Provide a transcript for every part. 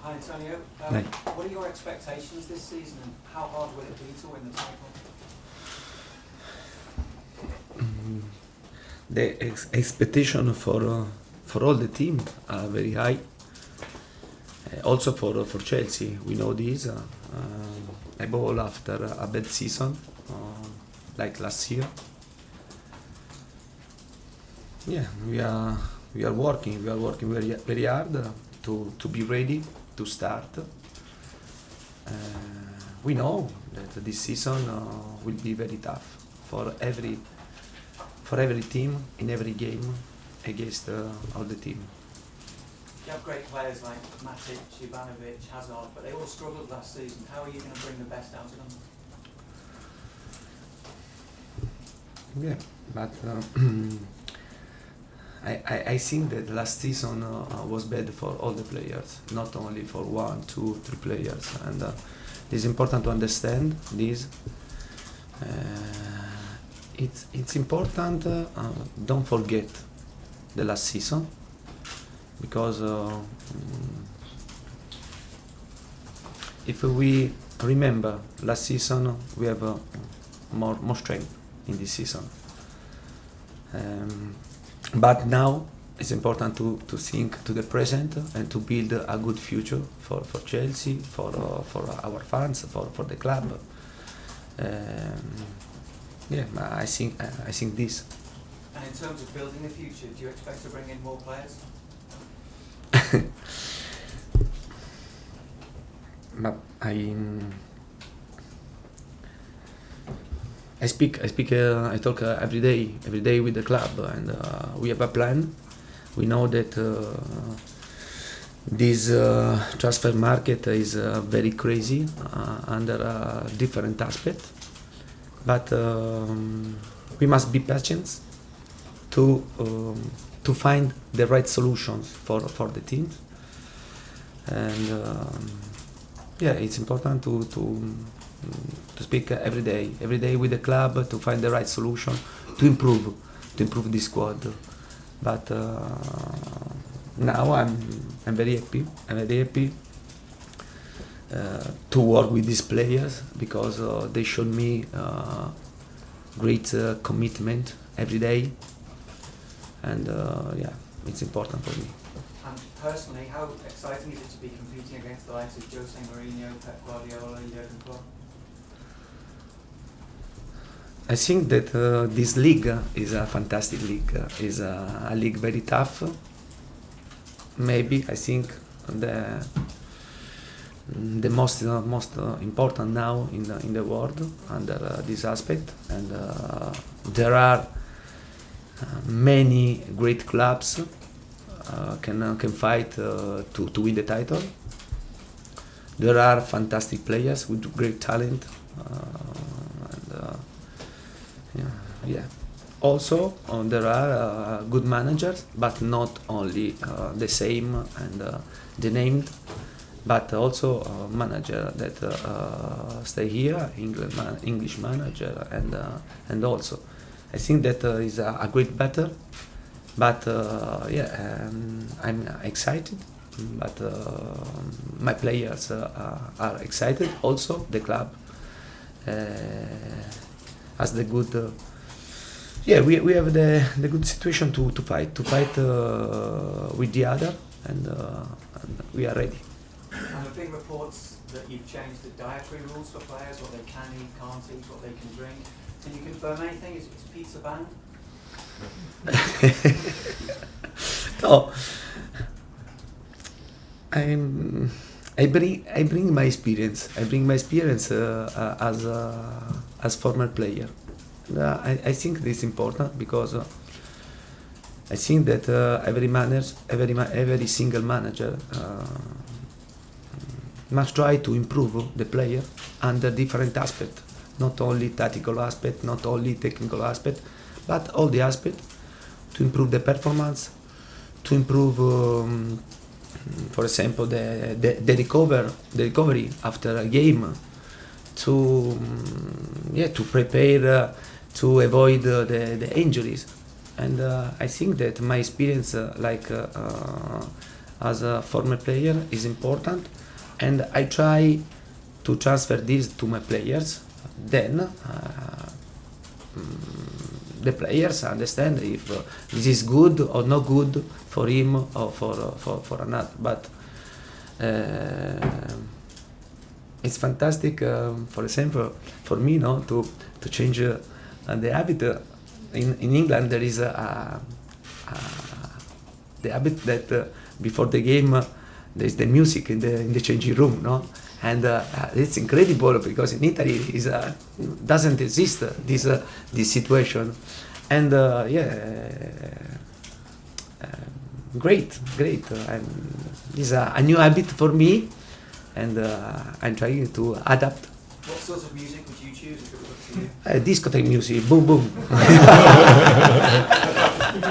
Hi Antonio, Hi. what are your expectations this season and how hard will it be to win the title? The expectation for all the team are very high. Also for Chelsea, we know this. Above all, after a bad season like last year, yeah, we are working. We are working very hard to be ready to start. We know that this season will be very tough for every team in every game against all the team. You have great players like Matic, Ivanovic, Hazard, but they all struggled last season. How are you going to bring the best out of them? Yeah, but I think that last season was bad for all the players, not only for 1, 2, 3 players, and it's important to understand this. It's important. Don't forget the last season because if we remember last season, we have more strength in this season. But now it's important to think to the present and to build a good future for Chelsea, for our fans, for the club. Yeah, I think this. And in terms of building the future, do you expect to bring in more players? But I talk every day with the club, and we have a plan. We know that this transfer market is very crazy under different aspects, but we must be patient to find the right solutions for the teams, and yeah, it's important to speak every day with the club to find the right solution to improve this squad. But now I'm very happy. I'm very happy to work with these players because they showed me great commitment every day, and yeah, it's important for me. And personally, how exciting is it to be competing against the likes of Jose Mourinho, Pep Guardiola, Jurgen Klopp? I think that this league is a fantastic league. Is a league very tough. Maybe I think the most important now in the world under this aspect, and there are many great clubs can fight to win the title. There are fantastic players with great talent. Yeah. Also, there are good managers, but not only the same and the named, but also manager that stay here, English manager, and also, I think that is a great battle. But yeah, I'm excited. But my players are excited. Also, the club has the good. Yeah, we have the good situation to fight with the other, and we are ready. And the big reports that you've changed the dietary rules for players, what they can eat, can't eat, what they can drink. Can you confirm anything? Is pizza banned? No, I bring my experience. I bring my experience as former player. I think this is important because I think that every single manager must try to improve the player under different aspects, not only tactical aspect, not only technical aspect, but all the aspects to improve the performance, to improve, for example, the recovery after a game, to prepare to avoid the injuries. And I think that my experience as a former player is important, and I try to transfer this to my players. Then the players understand if this is good or not good for him or for another. But it's fantastic, for example, for me, no, to change the habit. In England, there is the habit that before the game there is the music in the changing room, no, and it's incredible because in Italy is doesn't exist this situation, and great, and it's a new habit for me, and I'm trying to adapt. What sort of music would you choose if it was up to you? Discotheque music, boom boom.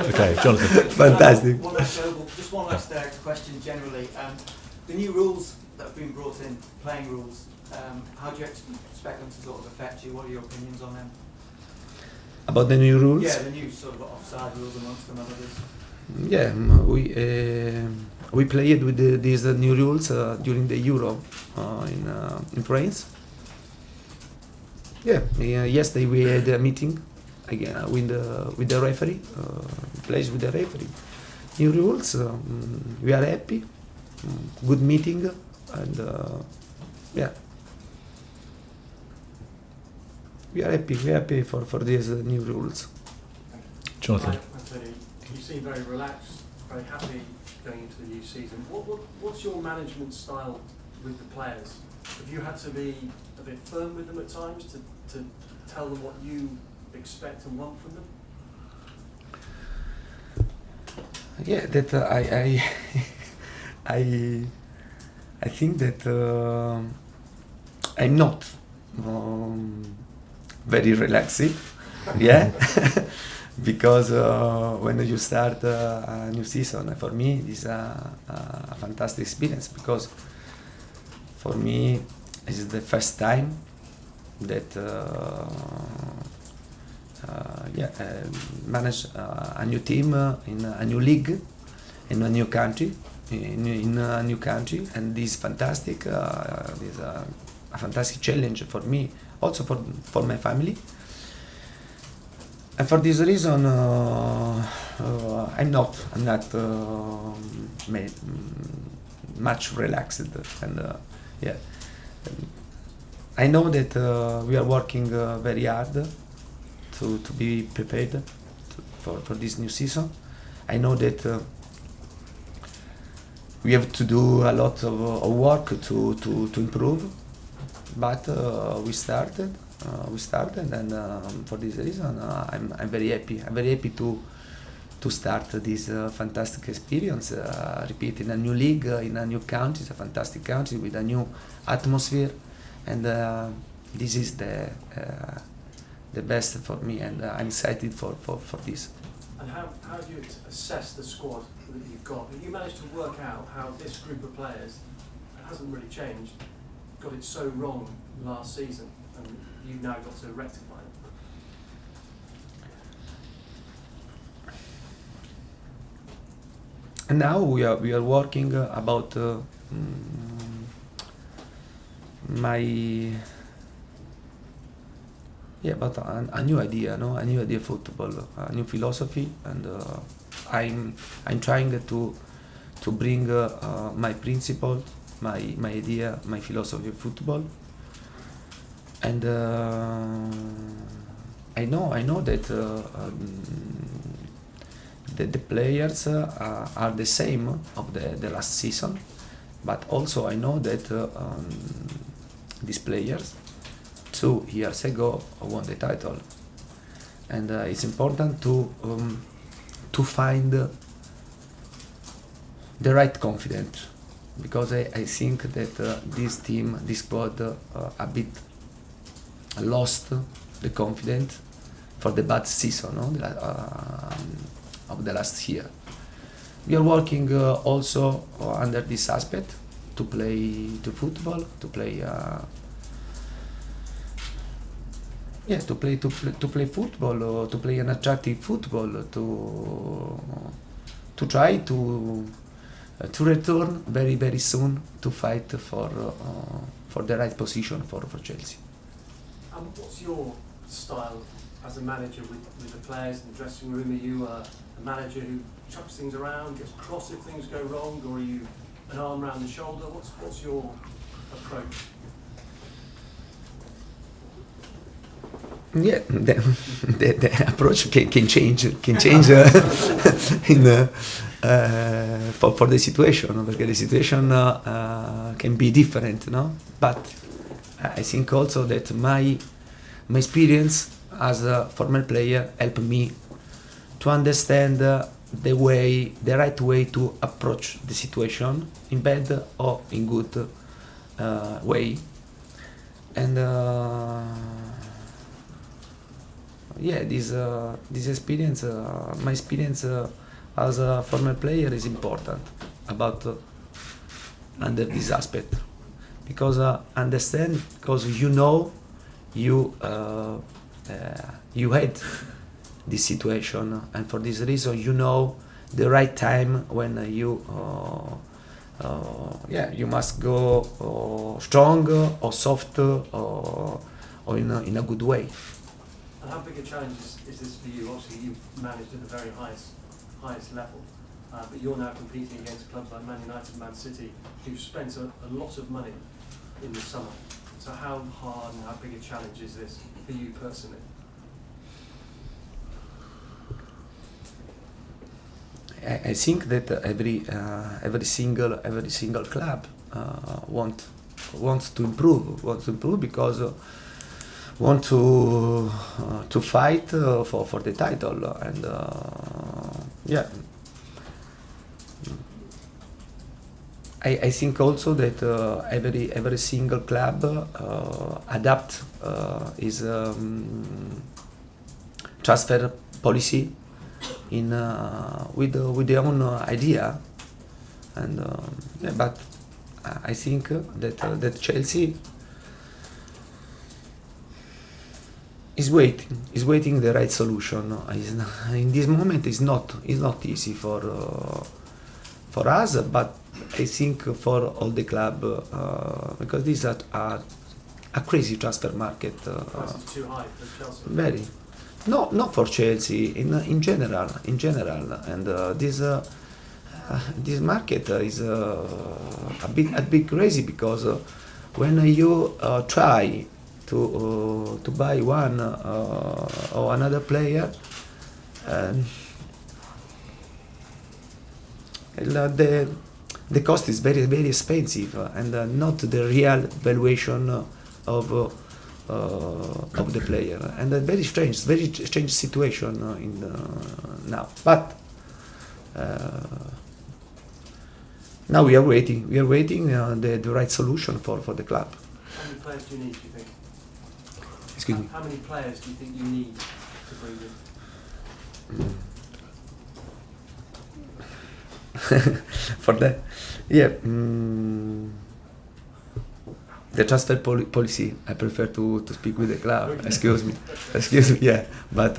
Okay, Jonathan. Fantastic. Just one last question generally. The new rules that have been brought in, playing rules, how do you expect them to sort of affect you? What are your opinions on them? About the new rules? Yeah, the new sort of offside rules amongst them and others. Yeah, we played with these new rules during the Euro in France. Yeah, yesterday we had a meeting again with the referee, plays with the referee. New rules, we are happy, good meeting, and yeah, we are happy for these new rules. Jonathan. Anthony, you seem very relaxed, very happy going into the new season. What's your management style with the players? Have you had to be a bit firm with them at times to tell them what you expect and want from them? Yeah, that I think that I'm not very relaxed, yeah, because when you start a new season, for me it's a fantastic experience, because for me it's the first time that manage a new team in a new league, in a new country, in a new country, and this is fantastic. This is a fantastic challenge for me, also for my family. And for this reason, I'm not much relaxed, and yeah. I know that we are working very hard to be prepared for this new season. I know that we have to do a lot of work to improve, but we started, and for this reason I'm very happy. I'm very happy to start this fantastic experience. Repeat, in a new league, in a new country. It's a fantastic country with a new atmosphere, and this is the best for me, and I'm excited for this. And how do you assess the squad that you've got? Have you managed to work out how this group of players, it hasn't really changed, got it so wrong last season, and you've now got to rectify it? And now we are working about about a new idea, a new idea of football, a new philosophy, and I'm trying to bring my principle, my idea, my philosophy of football, and I know that the players are the same of the last season, but also I know that these players 2 years ago won the title, and it's important to find the right confidence, because I think that this team, this squad, a bit lost the confidence for the bad season, no? Of the last year. We are working also under this aspect to play football, to play football, or to play an attractive football, to try to to return very soon to fight for the right position for Chelsea. And what's your style as a manager with the players in the dressing room? Are you a manager who chucks things around, gets cross if things go wrong, or are you an arm around the shoulder? What's your approach? Yeah, the approach can change in for the situation, because the situation can be different, no? But I think also that my experience as a former player helped me to understand the right way to approach the situation in bad or in good way, and yeah, this experience, my experience as a former player is important about under this aspect, because understand, because you had this situation, and for this reason the right time when you must go strong or soft or in a good way. And how big a challenge is this for you? Obviously, you've managed at the very highest level, but you're now competing against clubs like Man United and Man City, who've spent a lot of money in the summer. So how hard and how big a challenge is this for you personally? I think that every single club wants to improve because want to fight for the title, and yeah, I think also that every single club adapt his transfer policy in with their own idea, and yeah, but I think that Chelsea is waiting the right solution. In this moment, it's not easy for us, but I think for all the club, because this is a crazy transfer market. Price is too high for Chelsea. Very. No, not for Chelsea. In general, and this market is a bit crazy, because when you try to buy one or another player, the cost is very expensive, and not the real valuation of the player, and a very strange situation in now. But now we are waiting the right solution for the club. How many players do you need, do you think? Excuse me. How many players do you think you need to bring in? For that, yeah, the transfer policy, I prefer to speak with the club. Okay. Excuse me, yeah, but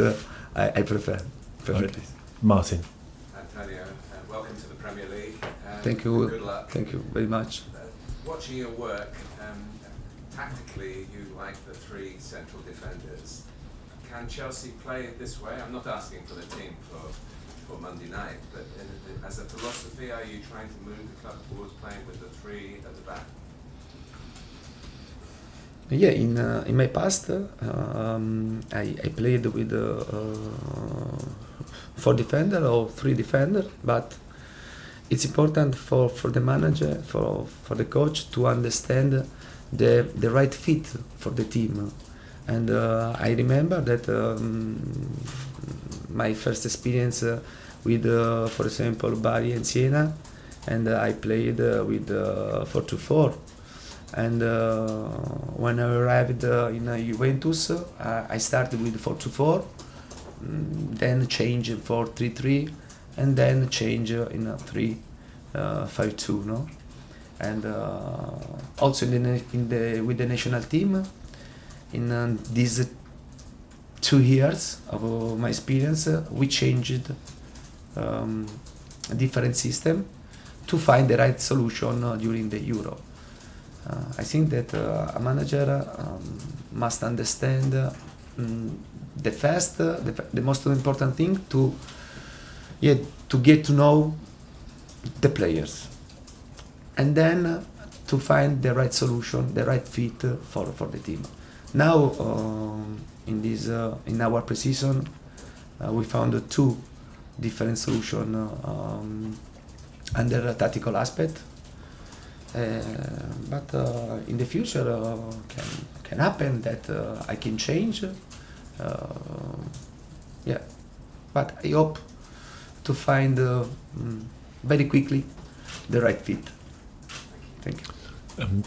I prefer Okay. this. Martin. Antonio, welcome to the Premier League. Thank you. Good luck. Thank you very much. Watching your work, tactically you like the three central defenders. Can Chelsea play it this way? I'm not asking for the team for Monday night, but as a philosophy, are you trying to move the club towards playing with the three at the back? Yeah, in my past, I played with 4 defender or 3 defender, but it's important for the manager, for the coach, to understand the right fit for the team. And I remember that my first experience with, for example, Bari and Siena, and I played with 4-2-4. And when I arrived in Juventus, I started with 4-2-4, then changed 4-3-3, and then changed in 3-5-2. No, and also with the national team, in these 2 years of my experience, we changed a different system to find the right solution during the Euro. I think that a manager must understand the most important thing to get to know the players, and then to find the right solution, the right fit for the team. Now in our pre-season we found two different solutions under a tactical aspect. But in the future can happen that I can change. But I hope to find very quickly the right fit. Thank you. And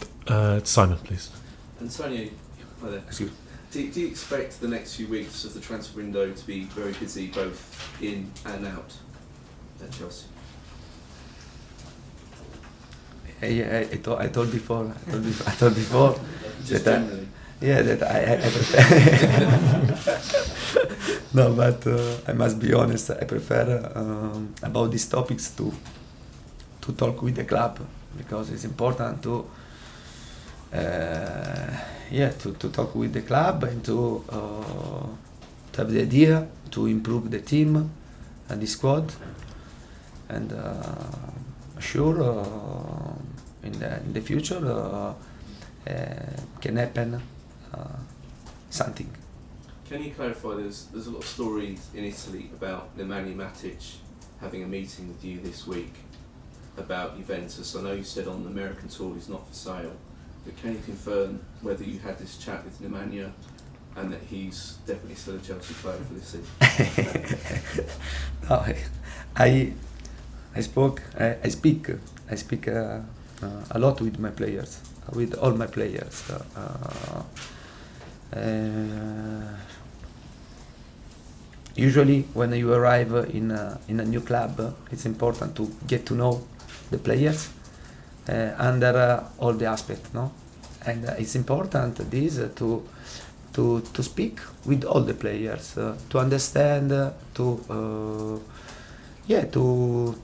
Simon, please. Antonio, hi there. Excuse me. Do you expect the next few weeks of the transfer window to be very busy, both in and out at Chelsea? I told before. Just that generally. that I prefer. No, but I must be honest. I prefer about these topics to talk with the club, because it's important to talk with the club and to have the idea to improve the team and the squad, and sure in the future can happen something. Can you clarify? There's a lot of stories in Italy about Nemanja Matic having a meeting with you this week about Juventus. I know you said on the American tour he's not for sale, but can you confirm whether you had this chat with Nemanja and that he's definitely still a Chelsea player for this season? No, I speak a lot with my players, with all my players. Usually, when you arrive in a new club, it's important to get to know the players under all the aspects, no? And it's important to speak with all the players, to understand, to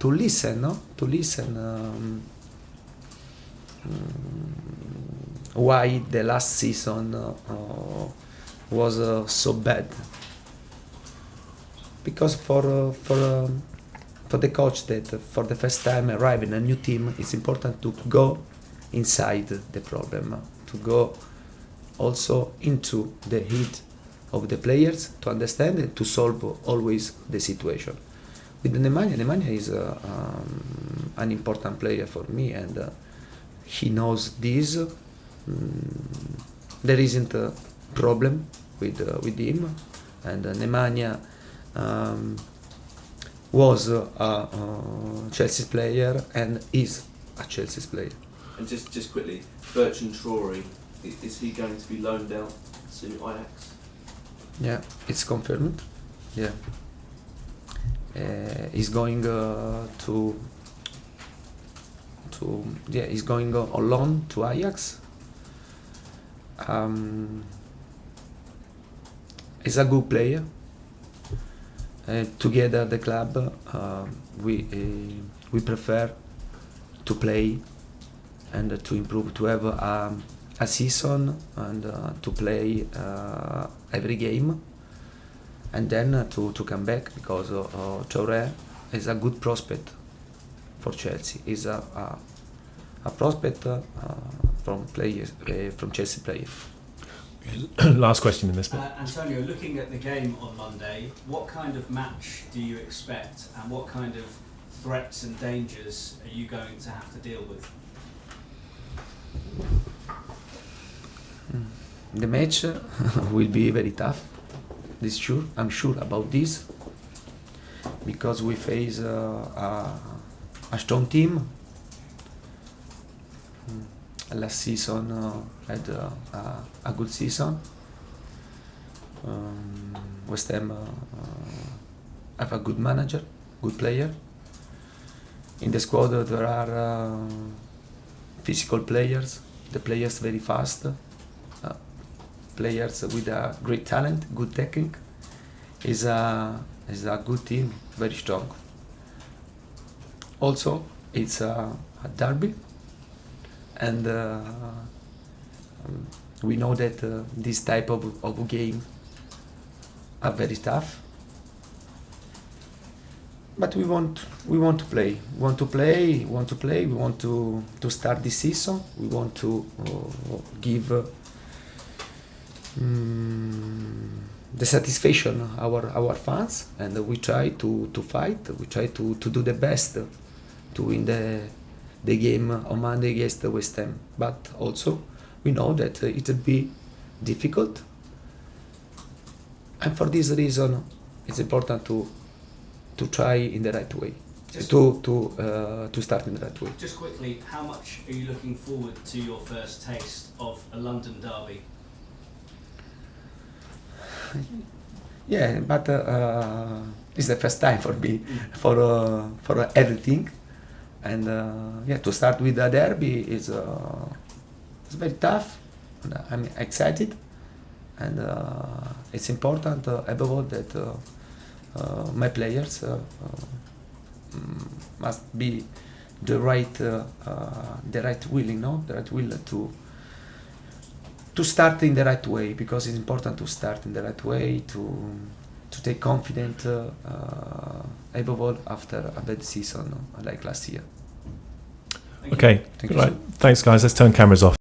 listen, no? To listen why the last season was so bad. Because for the coach that for the first time arrive in a new team, it's important to go inside the problem, to go also into the heat of the players, to understand and to solve always the situation. With Nemanja is an important player for me, and he knows this. There isn't a problem with him, and Nemanja was a Chelsea player and is a Chelsea player. And just quickly, Bertrand Traore, is he going to be loaned out to Ajax? Yeah, it's confirmed. Yeah, he's going he's going on loan to Ajax. He's a good player. Together, the club, we prefer to play and to improve, to have a season and to play every game, and then to come back, because Traore is a good prospect for Chelsea. Is a prospect from Chelsea players. Last question in this bit. Antonio, looking at the game on Monday, what kind of match do you expect, and what kind of threats and dangers are you going to have to deal with? The match will be very tough. This sure, I'm sure about this, because we face a strong team. Last season had a good season. West Ham have a good manager, good player. In the squad there are physical players, the players very fast, players with a great talent, good technique. Is a good team, very strong. Also, it's a derby, and we know that this type of game are very tough. But we want to play. We want to play. We want to start this season. We want to give the satisfaction our fans, and we try to fight. We try to do the best to win the game on Monday against the West Ham. But also we know that it will be difficult, and for this reason, it's important to try in the right way, to start in the right way. Just quickly, how much are you looking forward to your first taste of a London derby? Yeah, but it's the first time for me for everything, and to start with the derby is it's very tough. And I'm excited, and it's important above all that my players must be the right willing, the right will to start in the right way, because it's important to start in the right way, to take confidence above all after a bad season like last year. Okay, Thank you. right. Thanks, guys. Let's turn cameras off.